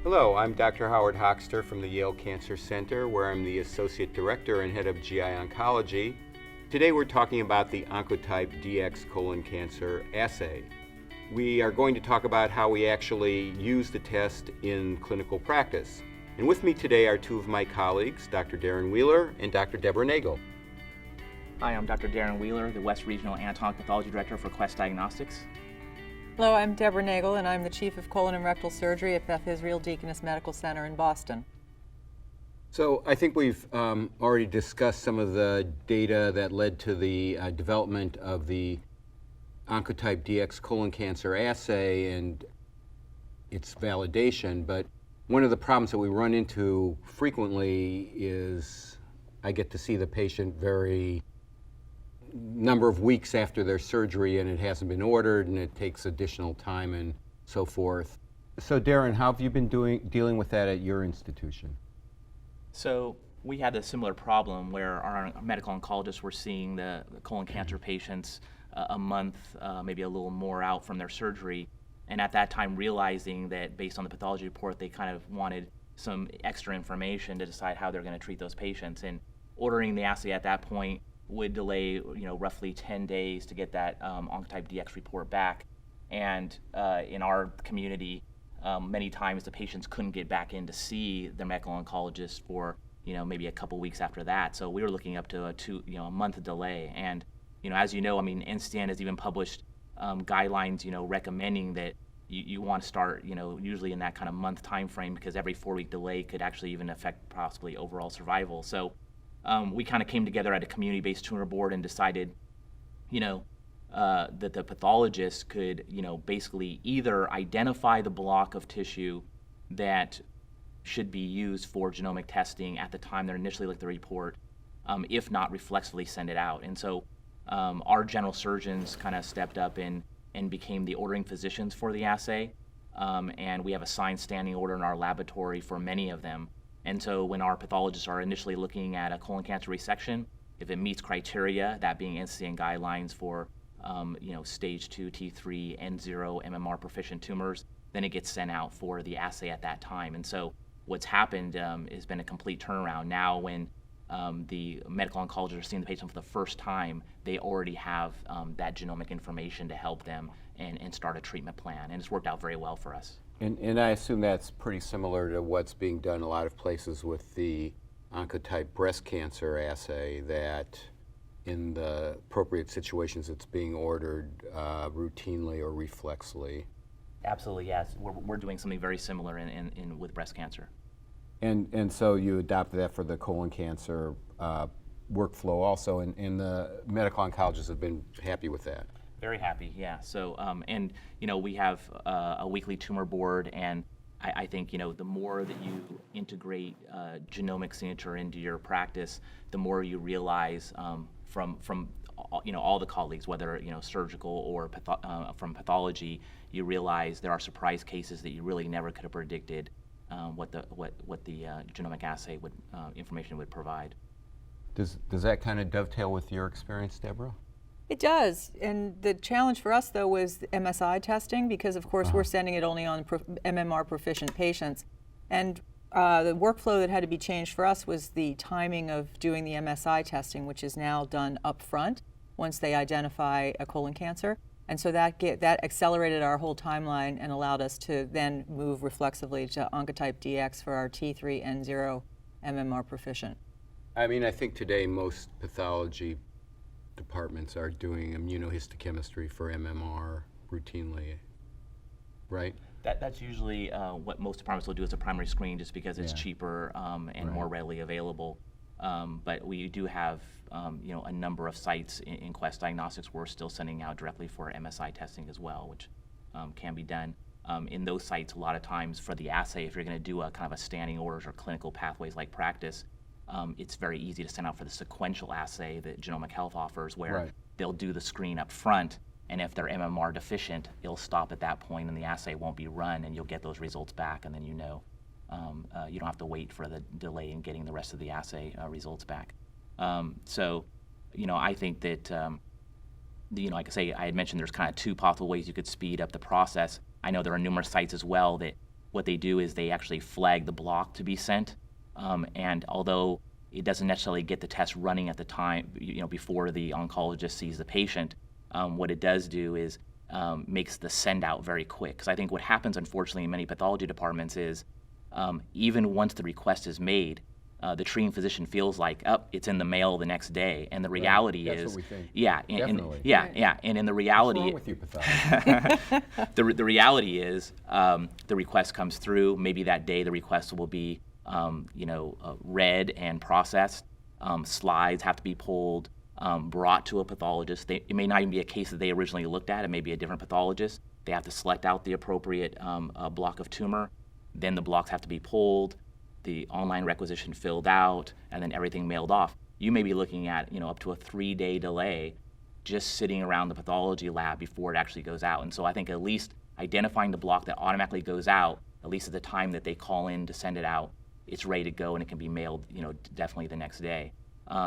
Hello, I'm Dr. Howard Hochster from the Yale Cancer Center, where I'm the Associate Director and Head of GI Oncology. Today we're talking about the Oncotype DX colon cancer assay. We are going to talk about how we actually use the test in clinical practice. And with me today are two of my colleagues, Dr. Darren Wheeler and Dr. Deborah Nagle. Hi, I'm Dr. Darren Wheeler, the West Regional Anatomic Pathology Director for Quest Diagnostics. Hello, I'm Deborah Nagle, and I'm the Chief of Colon and Rectal Surgery at Beth Israel Deaconess Medical Center in Boston. So I think we've already discussed some of the data that led to the development of the Oncotype DX colon cancer assay and its validation, but one of the problems that we run into frequently is I get to see the patient very number of weeks after their surgery and it hasn't been ordered and it takes additional time and so forth. So Darren, how have you been dealing with that at your institution? So we had a similar problem where our medical oncologists were seeing the colon cancer patients a month, maybe a little more out from their surgery, and at that time realizing that based on the pathology report they kind of wanted some extra information to decide how they're going to treat those patients, and ordering the assay at that point would delay roughly 10 days to get that Oncotype DX report back. And in our community, many times the patients couldn't get back in to see their medical oncologist for maybe a couple weeks after that. So we were looking up to a month delay. And as you know, NCCN has even published guidelines recommending that you want to start usually in that kind of month time frame, because every 4-week delay could actually even affect possibly overall survival. So we kind of came together at a community-based tumor board and decided, that the pathologist could, basically either identify the block of tissue that should be used for genomic testing at the time they initially looked at the report, if not reflexively send it out. And so our general surgeons kind of stepped up and became the ordering physicians for the assay, and we have a signed standing order in our laboratory for many of them. And so when our pathologists are initially looking at a colon cancer resection, if it meets criteria, that being NCCN guidelines for stage 2, T3, N0, MMR proficient tumors, then it gets sent out for the assay at that time. And so what's happened has been a complete turnaround. Now when the medical oncologists are seeing the patient for the first time, they already have that genomic information to help them and start a treatment plan. And it's worked out very well for us. And I assume that's pretty similar to what's being done a lot of places with the Oncotype breast cancer assay, that in the appropriate situations it's being ordered routinely or reflexly. Absolutely, yes. We're doing something very similar in with breast cancer. And so you adopted that for the colon cancer workflow also, and the medical oncologists have been happy with that. Very happy, yeah. So, we have a weekly tumor board, and I think, the more that you integrate genomic signature into your practice, the more you realize from all the colleagues, whether, surgical or from pathology, you realize there are surprise cases that you really never could have predicted what the genomic assay information would provide. Does that kind of dovetail with your experience, Deborah? It does, and the challenge for us, though, was the MSI testing, because, of course, we're sending it only on MMR proficient patients. And the workflow that had to be changed for us was the timing of doing the MSI testing, which is now done up front once they identify a colon cancer. And so that accelerated our whole timeline and allowed us to then move reflexively to Oncotype DX for our T3 N0 MMR proficient. I think today most pathology departments are doing immunohistochemistry for MMR routinely, right? That's usually what most departments will do as a primary screen, just because it's cheaper and more readily available. But we do have a number of sites in Quest Diagnostics we're still sending out directly for MSI testing as well, which can be done. In those sites, a lot of times for the assay, if you're going to do a kind of a standing orders or clinical pathways like practice, it's very easy to send out for the sequential assay that Genomic Health offers, where they'll do the screen up front, and if they're MMR deficient, it'll stop at that point and the assay won't be run, and you'll get those results back, and then you don't have to wait for the delay in getting the rest of the assay results back. So I think that like I say, I had mentioned there's kind of two possible ways you could speed up the process. I know there are numerous sites as well that what they do is they actually flag the block to be sent. And although it doesn't necessarily get the test running at the time, before the oncologist sees the patient, what it does do is makes the send out very quick. Because I think what happens, unfortunately, in many pathology departments is even once the request is made, the treating physician feels like, it's in the mail the next day, and the reality That's is, what we think. yeah, Definitely. and in the reality, What's wrong with you, pathologists? the reality is the request comes through. Maybe that day the request will be, read and processed. Slides have to be pulled, brought to a pathologist. It may not even be a case that they originally looked at. It may be a different pathologist. They have to select out the appropriate block of tumor. Then the blocks have to be pulled, the online requisition filled out, and then everything mailed off. You may be looking at up to a 3-day delay just sitting around the pathology lab before it actually goes out. And so I think at least identifying the block that automatically goes out, at least at the time that they call in to send it out, it's ready to go and it can be mailed, definitely the next day.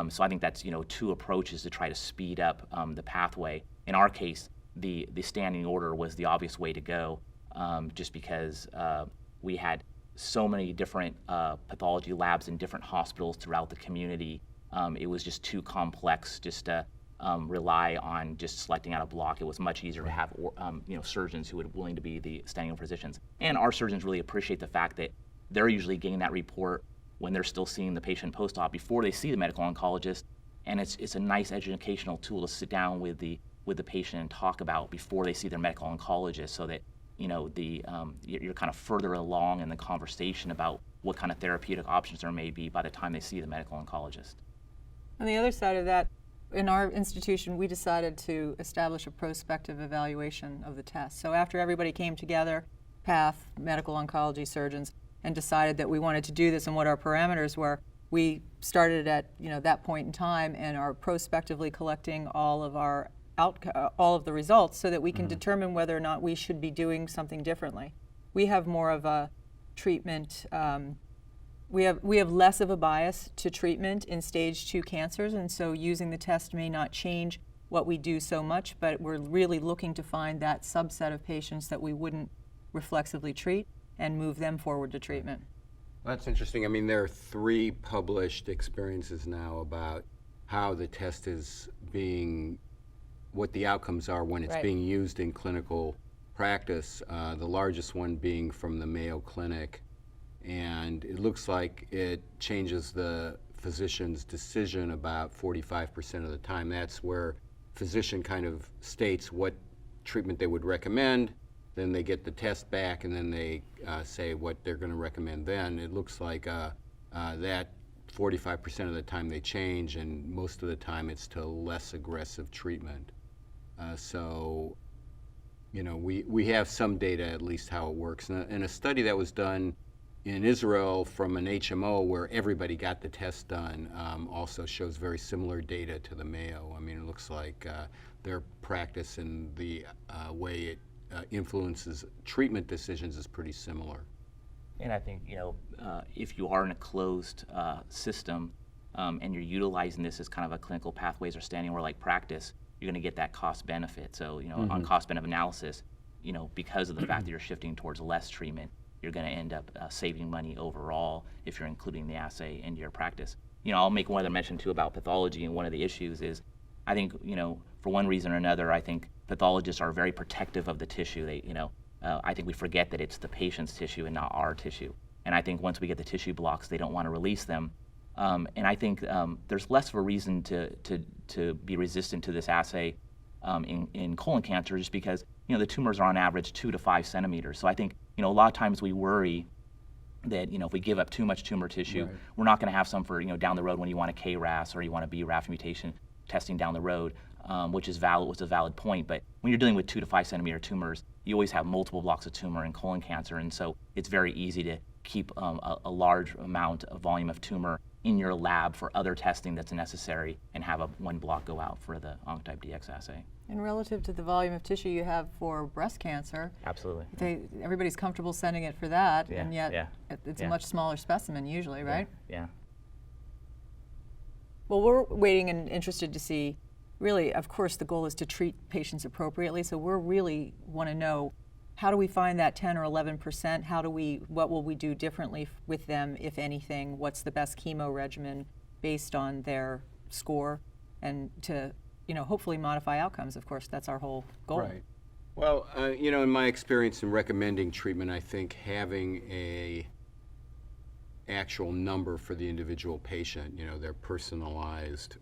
So I think that's, 2 approaches to try to speed up the pathway. In our case, the standing order was the obvious way to go, just because we had so many different pathology labs in different hospitals throughout the community. It was just too complex just to rely on just selecting out a block. It was much easier to have surgeons who would be willing to be the standing physicians. And our surgeons really appreciate the fact that they're usually getting that report when they're still seeing the patient post-op before they see the medical oncologist. And it's a nice educational tool to sit down with the patient and talk about before they see their medical oncologist, so that you're kind of further along in the conversation about what kind of therapeutic options there may be by the time they see the medical oncologist. On the other side of that, in our institution, we decided to establish a prospective evaluation of the test. So after everybody came together, PATH, medical oncology surgeons, and decided that we wanted to do this and what our parameters were, we started at that point in time and are prospectively collecting all of the results so that we can determine whether or not we should be doing something differently. We have more of a treatment. We have less of a bias to treatment in stage 2 cancers, and so using the test may not change what we do so much, but we're really looking to find that subset of patients that we wouldn't reflexively treat and move them forward to treatment. That's interesting. I mean, there are 3 published experiences now about how the test is what the outcomes are when it's being used in clinical practice. The largest one being from the Mayo Clinic, and it looks like it changes the physician's decision about 45% of the time. That's where physician kind of states what treatment they would recommend, then they get the test back, and then they say what they're going to recommend then. It looks like that 45% of the time they change, and most of the time it's to less aggressive treatment. So, we have some data, at least how it works. And a study that was done in Israel from an HMO where everybody got the test done also shows very similar data to the Mayo. I mean, it looks like their practice and the way it influences treatment decisions is pretty similar. And I think, if you are in a closed system and you're utilizing this as kind of a clinical pathways or standing order like practice, you're going to get that cost benefit. So, on cost benefit analysis, because of the fact that you're shifting towards less treatment, you're going to end up saving money overall if you're including the assay into your practice. I'll make one other mention too about pathology, and one of the issues is, I think, for one reason or another, I think pathologists are very protective of the tissue. I think we forget that it's the patient's tissue and not our tissue. And I think once we get the tissue blocks, they don't want to release them. And I think there's less of a reason to be resistant to this assay in colon cancer, just because the tumors are on average 2 to 5 centimeters. So I think a lot of times we worry that if we give up too much tumor tissue, we're not going to have some for down the road when you want a KRAS or you want a BRAF mutation testing down the road, which is a valid point. But when you're dealing with 2 to 5 centimeter tumors, you always have multiple blocks of tumor in colon cancer, and so it's very easy to keep a large amount of volume of tumor in your lab for other testing that's necessary, and have one block go out for the Oncotype DX assay. And relative to the volume of tissue you have for breast cancer, Absolutely. Everybody's comfortable sending it for that, Yeah, and yet yeah, it's yeah. a much smaller specimen usually, right? Yeah. Well, we're waiting and interested to see, really, of course, the goal is to treat patients appropriately, so we really want to know how do we find that 10 or 11%? What will we do differently with them, if anything? What's the best chemo regimen based on their score? And to, hopefully modify outcomes, of course, that's our whole goal. Right. Well, in my experience in recommending treatment, I think having a actual number for the individual patient, their personalized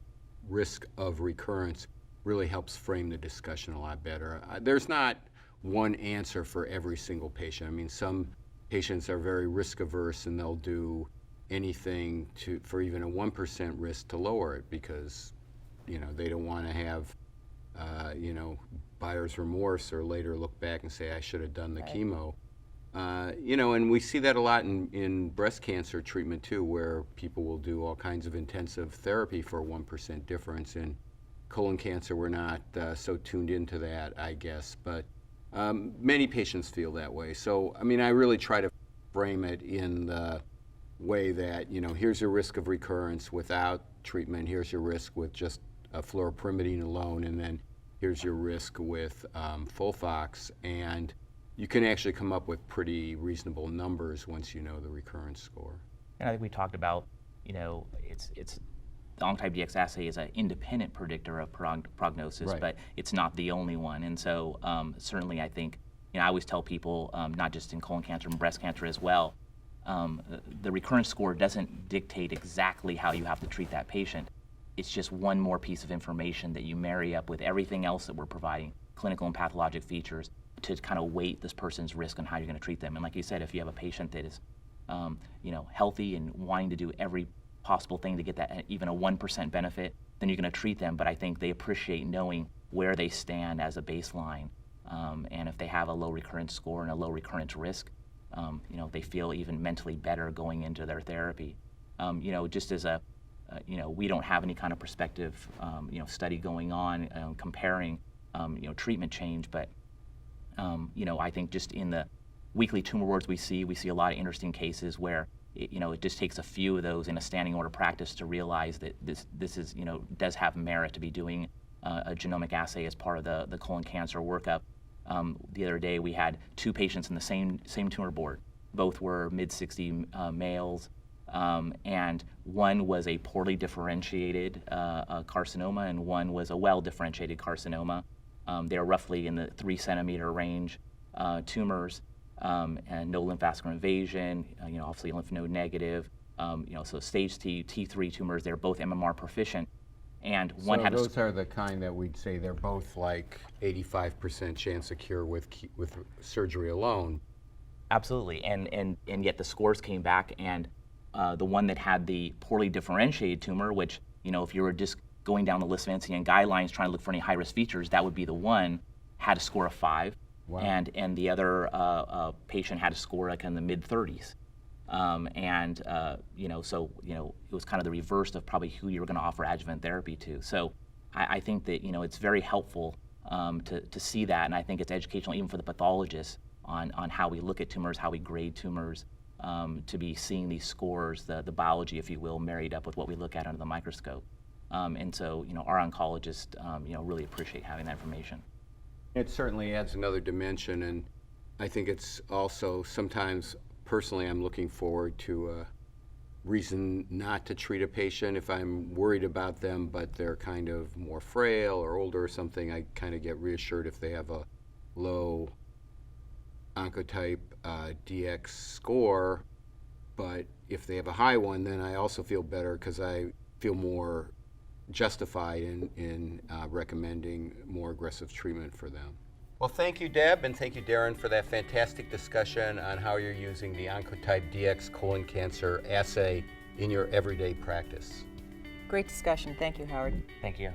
risk of recurrence, really helps frame the discussion a lot better. There's not one answer for every single patient. I mean, some patients are very risk averse and they'll do anything for even a 1% risk to lower it because, they don't want to have, buyer's remorse or later look back and say, I should have done the chemo. And we see that a lot in breast cancer treatment too, where people will do all kinds of intensive therapy for a 1% difference. In colon cancer, we're not so tuned into that, I guess, but many patients feel that way. So, I really try to frame it in the way that, here's your risk of recurrence without treatment, here's your risk with just fluoropyrimidine alone, and then here's your risk with Folfox, and you can actually come up with pretty reasonable numbers once you know the recurrence score. And I think we talked about, it's the Oncotype DX assay is an independent predictor of prognosis, Right. but it's not the only one. And so certainly I think, I always tell people, not just in colon cancer and breast cancer as well, the recurrence score doesn't dictate exactly how you have to treat that patient. It's just one more piece of information that you marry up with everything else that we're providing, clinical and pathologic features, to kind of weight this person's risk on how you're going to treat them. And like you said, if you have a patient that is, healthy and wanting to do every possible thing to get that even a 1% benefit, then you're going to treat them. But I think they appreciate knowing where they stand as a baseline. And if they have a low recurrence score and a low recurrence risk, they feel even mentally better going into their therapy. Just as a, we don't have any kind of prospective, study going on comparing, treatment change, but I think just in the weekly tumor boards we see a lot of interesting cases where it just takes a few of those in a standing order practice to realize that this is, does have merit to be doing a genomic assay as part of the colon cancer workup. The other day we had 2 patients in the same tumor board. Both were mid-60 males, and one was a poorly differentiated carcinoma and one was a well-differentiated carcinoma. They're roughly in the 3 centimeter range tumors, and no lymphovascular invasion, obviously lymph node negative, so stage T3 tumors, they're both MMR proficient. And one had those are the kind that we'd say they're both like 85% chance of cure with surgery alone. Absolutely, and yet the scores came back, and the one that had the poorly differentiated tumor, which, if you were just going down the list of NCCN guidelines trying to look for any high-risk features, that would be the one, had a score of 5. Wow. And the other patient had a score like in the mid-30s. It was kind of the reverse of probably who you were going to offer adjuvant therapy to. So I think that, it's very helpful to see that, and I think it's educational even for the pathologists on how we look at tumors, how we grade tumors, to be seeing these scores, the biology, if you will, married up with what we look at under the microscope. And so, our oncologists, really appreciate having that information. It certainly adds another dimension, and I think it's also sometimes, personally, I'm looking forward to a reason not to treat a patient if I'm worried about them, but they're kind of more frail or older or something. I kind of get reassured if they have a low Oncotype DX score, but if they have a high one, then I also feel better because I feel more justified in recommending more aggressive treatment for them. Well, thank you, Deb, and thank you, Darren, for that fantastic discussion on how you're using the Oncotype DX colon cancer assay in your everyday practice. Great discussion. Thank you, Howard. Thank you.